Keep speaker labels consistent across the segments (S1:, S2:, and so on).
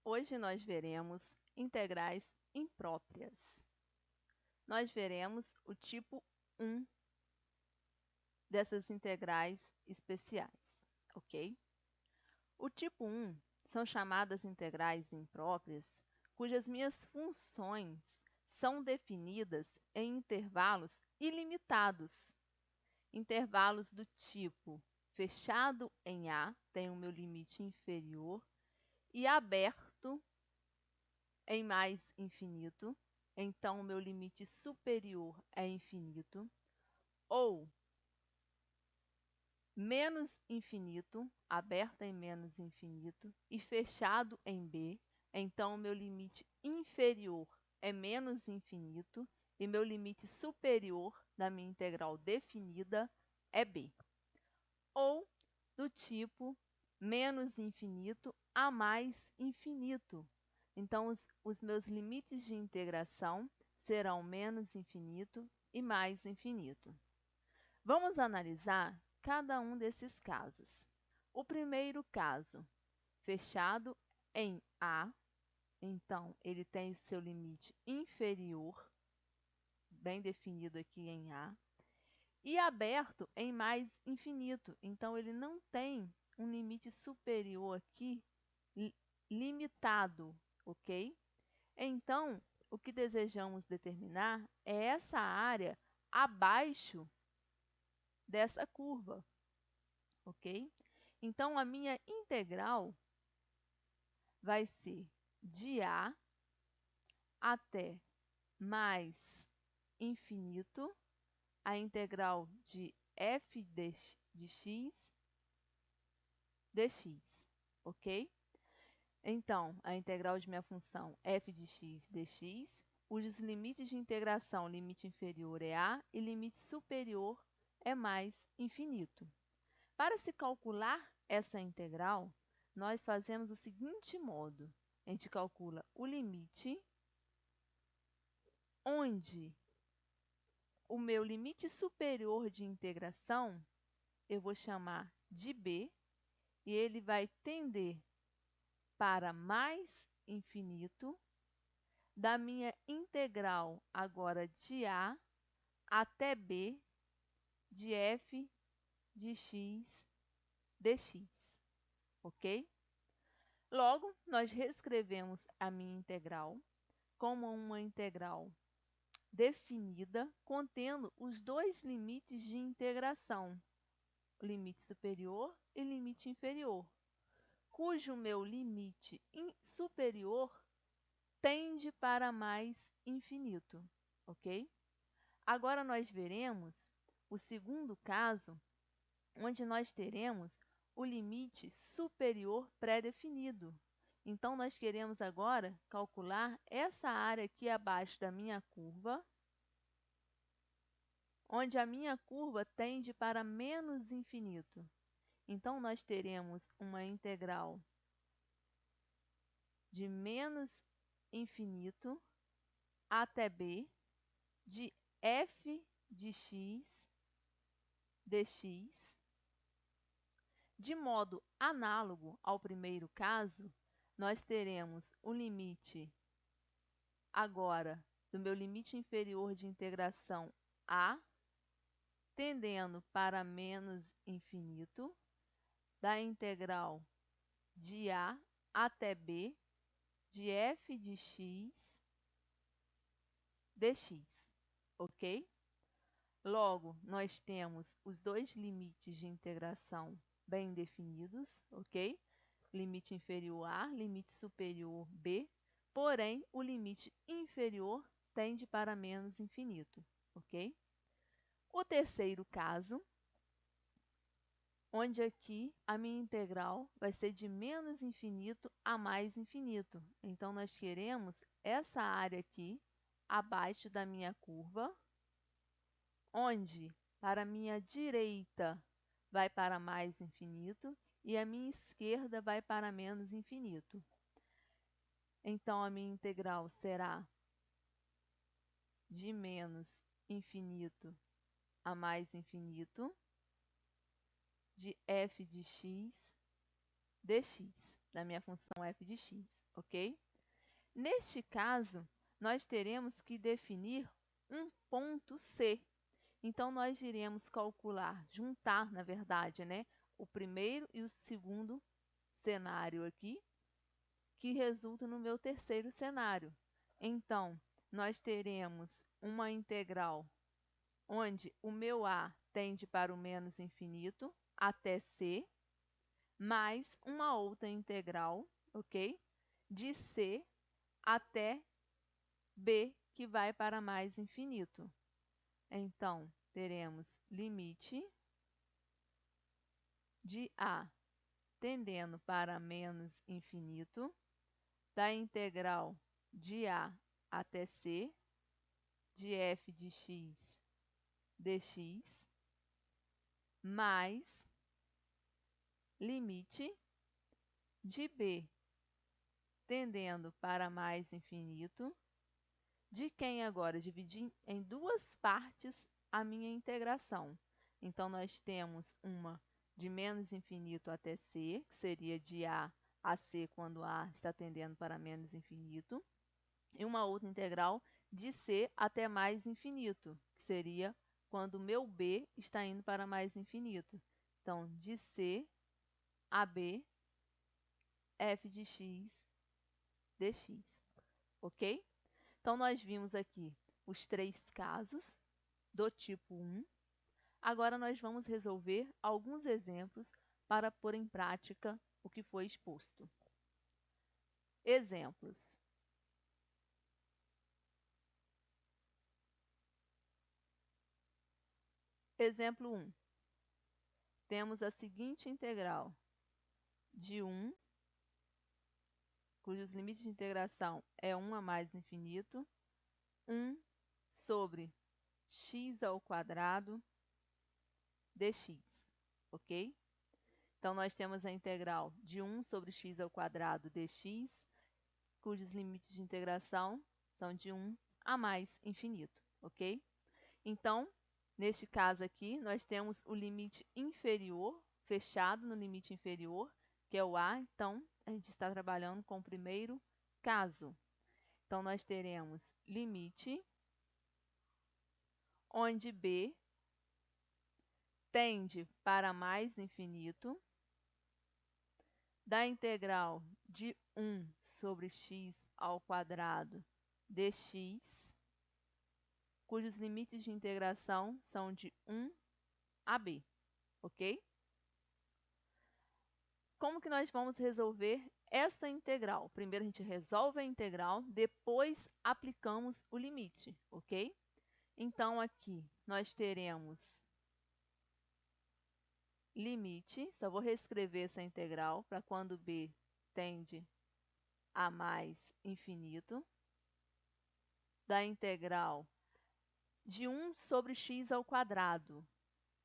S1: Hoje nós veremos integrais impróprias. Nós veremos o tipo 1 dessas integrais especiais, ok? O tipo 1 são chamadas integrais impróprias, cujas minhas funções são definidas em intervalos ilimitados. Intervalos do tipo fechado em A, tem o meu limite inferior, e aberto em mais infinito, então o meu limite superior é infinito, ou menos infinito, aberto em menos infinito, e fechado em B, então o meu limite inferior é menos infinito, e meu limite superior da minha integral definida é B. Ou do tipo menos infinito a mais infinito. Então, os meus limites de integração serão menos infinito e mais infinito. Vamos analisar cada um desses casos. O primeiro caso, fechado em A, então ele tem o seu limite inferior, bem definido aqui em A, e aberto em mais infinito, então ele não tem um limite superior aqui limitado, ok? Então, o que desejamos determinar é essa área abaixo dessa curva, ok? Então, a minha integral vai ser de A até mais infinito, a integral de f de x dx, ok? Então, a integral de minha função f de x dx, cujos limites de integração, limite inferior é a e limite superior é mais infinito. Para se calcular essa integral, nós fazemos o seguinte modo. A gente calcula o limite, onde o meu limite superior de integração eu vou chamar de b, e ele vai tender para mais infinito, da minha integral agora de a até b de f de x dx, ok? Logo, nós reescrevemos a minha integral como uma integral definida, contendo os dois limites de integração, limite superior e limite inferior, cujo meu limite superior tende para mais infinito, ok? Agora nós veremos o segundo caso, onde nós teremos o limite superior pré-definido. Então, nós queremos agora calcular essa área aqui abaixo da minha curva, onde a minha curva tende para menos infinito. Então, nós teremos uma integral de menos infinito até b de f de x dx. De modo análogo ao primeiro caso, nós teremos o limite agora do meu limite inferior de integração a, tendendo para menos infinito, da integral de a até b de f de x dx, ok? Logo, nós temos os dois limites de integração bem definidos, ok? Limite inferior a, limite superior b, porém, o limite inferior tende para menos infinito, ok? O terceiro caso, onde aqui a minha integral vai ser de menos infinito a mais infinito. Então, nós queremos essa área aqui, abaixo da minha curva, onde para a minha direita vai para mais infinito e a minha esquerda vai para menos infinito. Então, a minha integral será de menos infinito a mais infinito de f de x dx, da minha função f de x, ok? Neste caso, nós teremos que definir um ponto C. Então, nós iremos calcular, juntar, na verdade, né, o primeiro e o segundo cenário aqui, que resulta no meu terceiro cenário. Então, nós teremos uma integral onde o meu a tende para o menos infinito até c, mais uma outra integral, ok? De c até b, que vai para mais infinito. Então, teremos limite de a tendendo para menos infinito, da integral de a até c, de f de x dx, mais limite de b tendendo para mais infinito, de quem agora dividir em duas partes a minha integração. Então, nós temos uma de menos infinito até c, que seria de a c quando a está tendendo para menos infinito, e uma outra integral de c até mais infinito, que seria quando o meu b está indo para mais infinito. Então, de c a b, f de x dx, ok? Então, nós vimos aqui os três casos do tipo 1. Agora, nós vamos resolver alguns exemplos para pôr em prática o que foi exposto. Exemplos. Exemplo 1. Temos a seguinte integral de 1, cujos limites de integração é 1 a mais infinito, 1 sobre x ao quadrado dx, ok? Então, nós temos a integral de 1 sobre x ao quadrado dx, cujos limites de integração são de 1 a mais infinito, ok? Então, neste caso aqui, nós temos o limite inferior, fechado no limite inferior, que é o a. Então, a gente está trabalhando com o primeiro caso. Então, nós teremos limite onde b tende para mais infinito, da integral de 1 sobre x ao quadrado dx, cujos limites de integração são de 1 a b, ok? Como que nós vamos resolver essa integral? Primeiro a gente resolve a integral, depois aplicamos o limite, ok? Então, aqui nós teremos limite, só vou reescrever essa integral para quando b tende a mais infinito, da integral de 1 sobre x ao quadrado.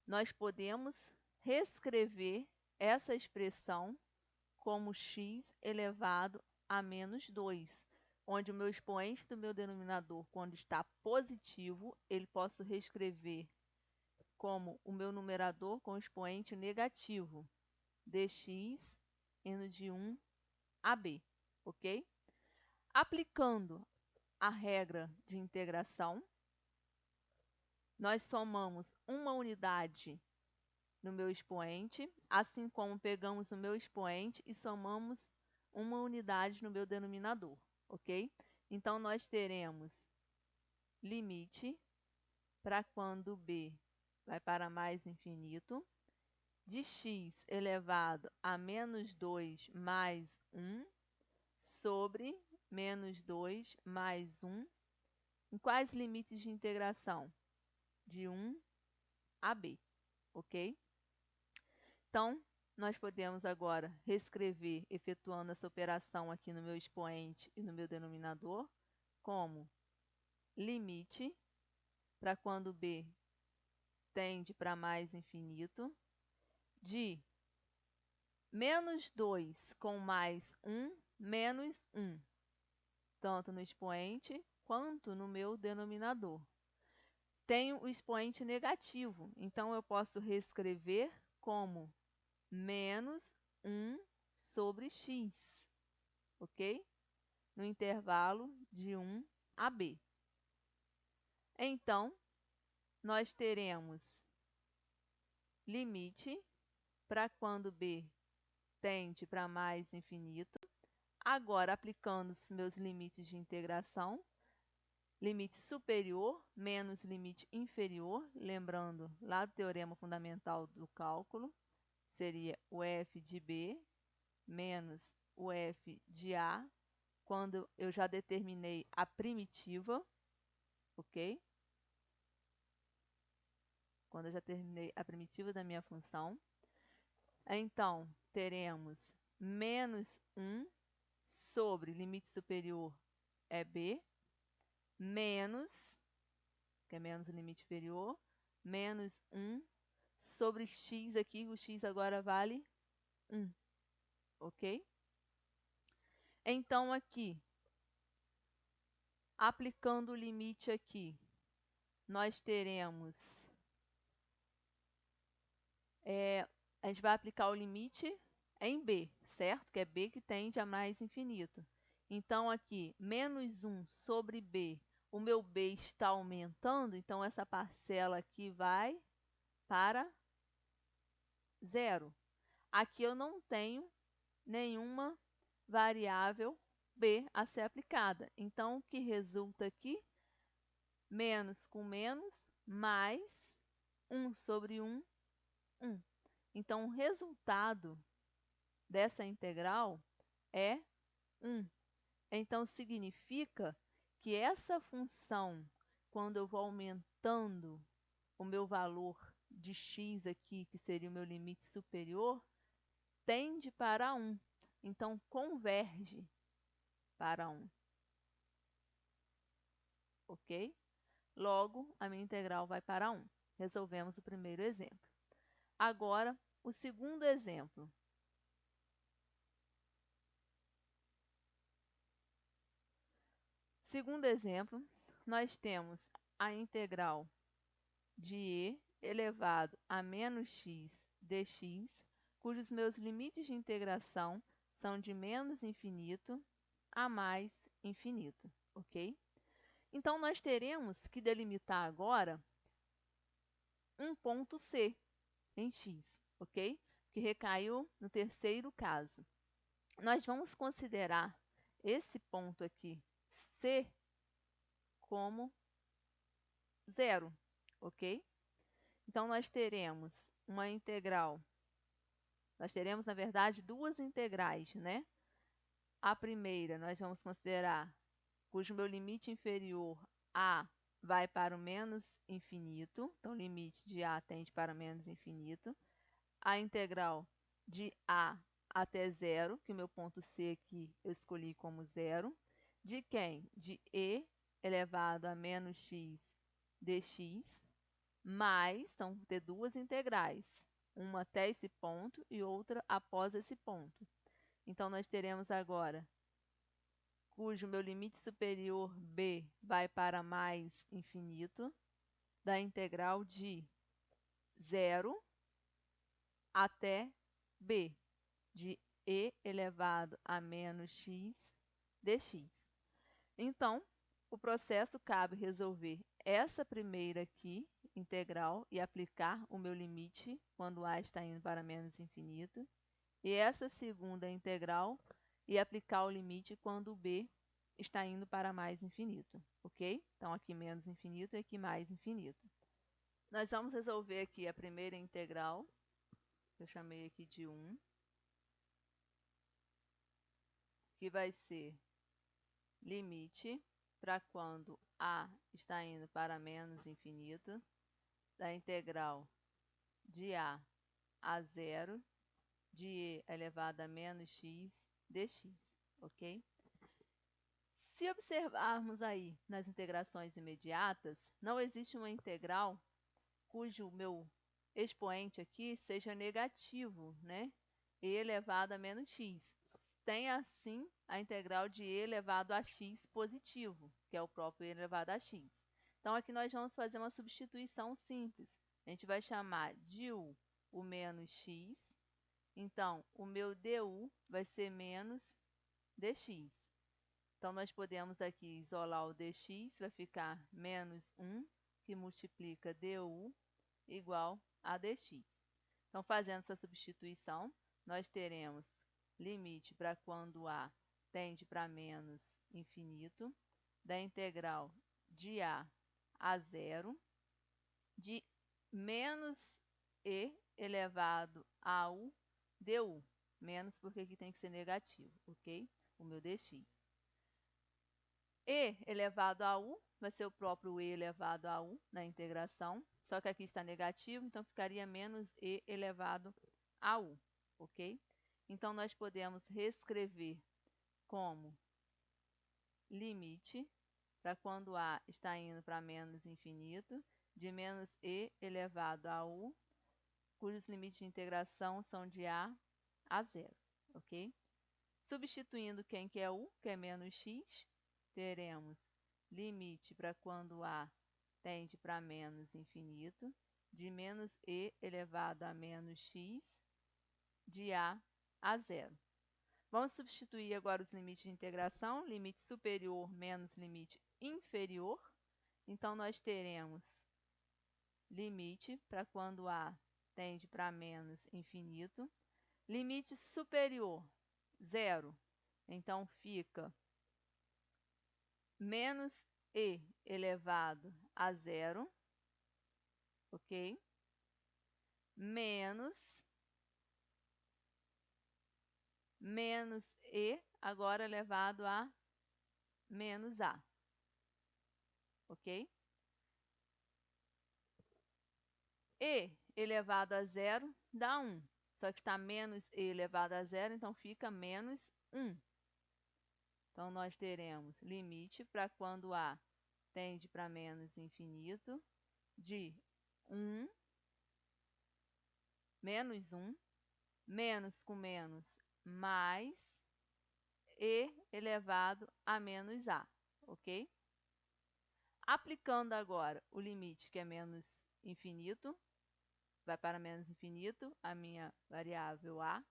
S1: Nós podemos reescrever essa expressão como x elevado a menos 2, onde o meu expoente do meu denominador, quando está positivo, ele posso reescrever como o meu numerador com expoente negativo, dx indo de 1 a b, ok? Aplicando a regra de integração, nós somamos uma unidade no meu expoente, assim como pegamos o meu expoente e somamos uma unidade no meu denominador, ok? Então, nós teremos limite para quando b vai para mais infinito, de x elevado a menos 2 mais 1 sobre menos 2 mais 1. Em quais limites de integração? De 1 a b, ok? Então, nós podemos agora reescrever, efetuando essa operação aqui no meu expoente e no meu denominador, como limite para quando b tende para mais infinito, de menos 2 com mais 1, menos 1, tanto no expoente quanto no meu denominador. Tenho o expoente negativo, então eu posso reescrever como menos 1 sobre x, ok? No intervalo de 1 a b. Então, nós teremos limite para quando b tende para mais infinito. Agora, aplicando os meus limites de integração, limite superior menos limite inferior, lembrando lá do teorema fundamental do cálculo, seria o f de b menos o f de a, quando eu já determinei a primitiva, ok? Quando eu já terminei a primitiva da minha função. Então, teremos menos 1 sobre limite superior é b, menos, que é menos o limite inferior, menos 1 sobre x aqui, o x agora vale 1, ok? Então, aqui, aplicando o limite aqui, nós teremos, a gente vai aplicar o limite em b, certo? Que é b que tende a mais infinito. Então, aqui, menos 1 sobre b, o meu b está aumentando, então essa parcela aqui vai para 0. Aqui eu não tenho nenhuma variável b a ser aplicada. Então, o que resulta aqui? Menos com menos, mais 1 sobre 1, 1. Então, o resultado dessa integral é 1. Então, significa que essa função, quando eu vou aumentando o meu valor de x aqui, que seria o meu limite superior, tende para 1. Então, converge para 1. Ok? Logo, a minha integral vai para 1. Resolvemos o primeiro exemplo. Agora, o segundo exemplo. Segundo exemplo, nós temos a integral de e elevado a menos x dx, cujos meus limites de integração são de menos infinito a mais infinito, ok? Então, nós teremos que delimitar agora um ponto C em x, ok? Que recaiu no terceiro caso. Nós vamos considerar esse ponto aqui, C, como 0, ok? Então, nós teremos uma integral, nós teremos, na verdade, duas integrais, né? A primeira, nós vamos considerar cujo meu limite inferior a vai para o menos infinito, então, o limite de a tende para o menos infinito. A integral de a até 0, que o meu ponto C aqui eu escolhi como 0, de quem? De e elevado a menos x dx, mais, então, vou ter duas integrais, uma até esse ponto e outra após esse ponto. Então, nós teremos agora, cujo meu limite superior b vai para mais infinito, da integral de 0 até b, de e elevado a menos x dx. Então, o processo cabe resolver essa primeira aqui, integral, e aplicar o meu limite quando a está indo para menos infinito, e essa segunda integral e aplicar o limite quando b está indo para mais infinito, ok? Então, aqui menos infinito e aqui mais infinito. Nós vamos resolver aqui a primeira integral, que eu chamei aqui de 1, que vai ser limite para quando a está indo para menos infinito, da integral de a 0, de e elevado a menos x dx, ok? Se observarmos aí nas integrações imediatas, não existe uma integral cujo meu expoente aqui seja negativo, né? E elevado a menos x. Tem, assim, a integral de e elevado a x positivo, que é o próprio e elevado a x. Então, aqui nós vamos fazer uma substituição simples. A gente vai chamar de u o menos x, Então, o meu du vai ser menos dx. Então, nós podemos aqui isolar o dx, vai ficar menos 1, que multiplica du igual a dx. Então, fazendo essa substituição, nós teremos limite para quando a tende para menos infinito, da integral de a 0, de menos e elevado a u du. Menos porque aqui tem que ser negativo, ok? O meu dx. E elevado a u vai ser o próprio e elevado a u na integração, só que aqui está negativo, então ficaria menos e elevado a u, ok? Então, nós podemos reescrever como limite para quando a está indo para menos infinito, de menos e elevado a u, cujos limites de integração são de a 0, ok? Substituindo quem que é u, que é menos x, teremos limite para quando a tende para menos infinito, de menos e elevado a menos x, de a 0. Vamos substituir agora os limites de integração, limite superior menos limite inferior. Então, nós teremos limite para quando a tende para menos infinito, limite superior, 0. Então, fica menos e elevado a 0, ok? Menos e agora elevado a menos a, ok? E elevado a 0 dá 1, só que está menos e elevado a 0, então fica menos 1. Então, nós teremos limite para quando a tende para menos infinito, de 1, menos 1, menos com menos, mais e elevado a menos a, ok? Aplicando agora o limite que é menos infinito, vai para menos infinito, a minha variável a.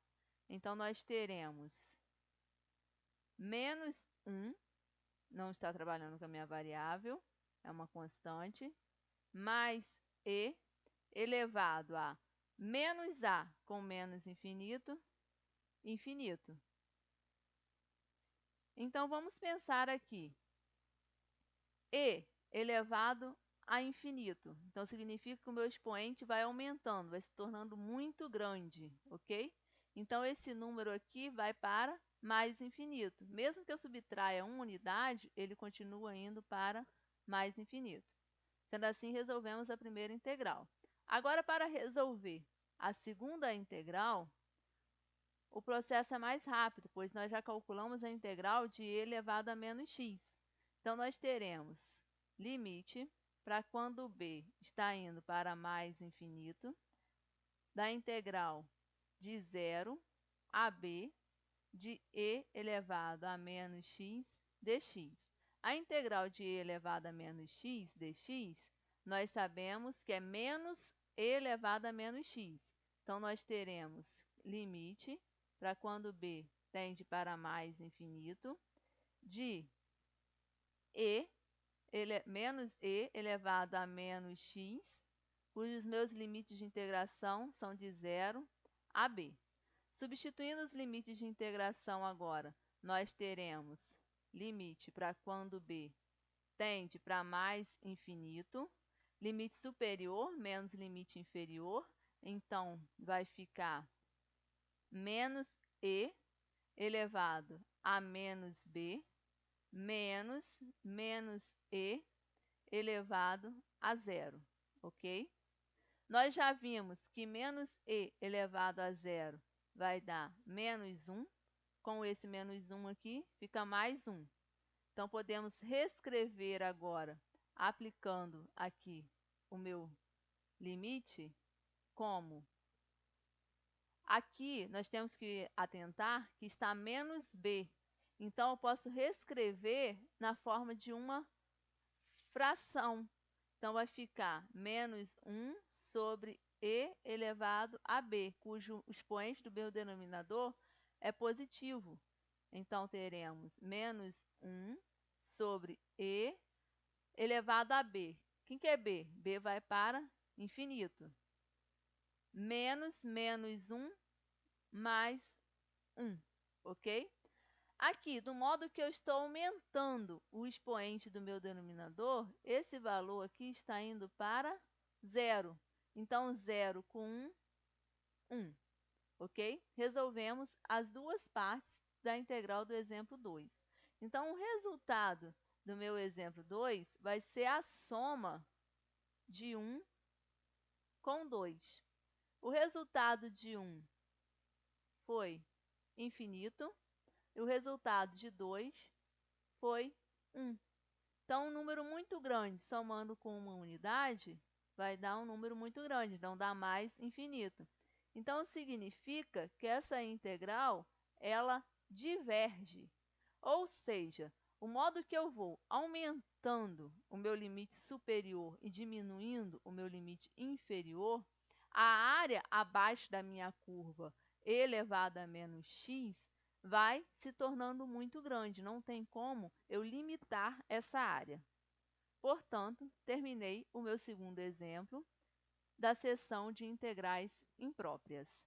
S1: Então, nós teremos menos 1, não está trabalhando com a minha variável, é uma constante, mais e elevado a menos a com menos infinito, infinito. Então, vamos pensar aqui. E elevado a infinito. Então, significa que o meu expoente vai aumentando, vai se tornando muito grande, ok? Então, esse número aqui vai para mais infinito. Mesmo que eu subtraia uma unidade, ele continua indo para mais infinito. Sendo assim, resolvemos a primeira integral. Agora, para resolver a segunda integral, o processo é mais rápido, pois nós já calculamos a integral de e elevado a menos x. Então, nós teremos limite para quando b está indo para mais infinito, da integral de 0 a b de e elevado a menos x dx. A integral de e elevado a menos x dx, nós sabemos que é menos e elevado a menos x. Então, nós teremos limite para quando b tende para mais infinito, de menos e elevado a menos x, cujos meus limites de integração são de 0 a b. Substituindo os limites de integração agora, nós teremos limite para quando b tende para mais infinito, limite superior menos limite inferior, então vai ficar menos e elevado a menos b, menos e elevado a 0, ok? Nós já vimos que menos e elevado a 0 vai dar menos 1. Com esse menos 1 aqui, fica mais 1. Então, podemos reescrever agora, aplicando aqui o meu limite, como aqui nós temos que atentar que está menos b. Então, eu posso reescrever na forma de uma fração. Então, vai ficar menos 1 sobre e elevado a b, cujo expoente do meu denominador é positivo. Então, teremos menos 1 sobre e elevado a b. Quem que é b? B vai para infinito. Menos 1 mais 1, ok? Aqui, do modo que eu estou aumentando o expoente do meu denominador, esse valor aqui está indo para zero. Então, 0 com 1, 1, ok? Resolvemos as duas partes da integral do exemplo 2. Então, o resultado do meu exemplo 2 vai ser a soma de 1 com 2. O resultado de 1 foi infinito e o resultado de 2 foi 1. Então, um número muito grande somando com uma unidade vai dar um número muito grande, não dá mais infinito. Então, significa que essa integral, ela diverge. Ou seja, o modo que eu vou aumentando o meu limite superior e diminuindo o meu limite inferior, a área abaixo da minha curva elevada a menos x vai se tornando muito grande. Não tem como eu limitar essa área. Portanto, terminei o meu segundo exemplo da seção de integrais impróprias.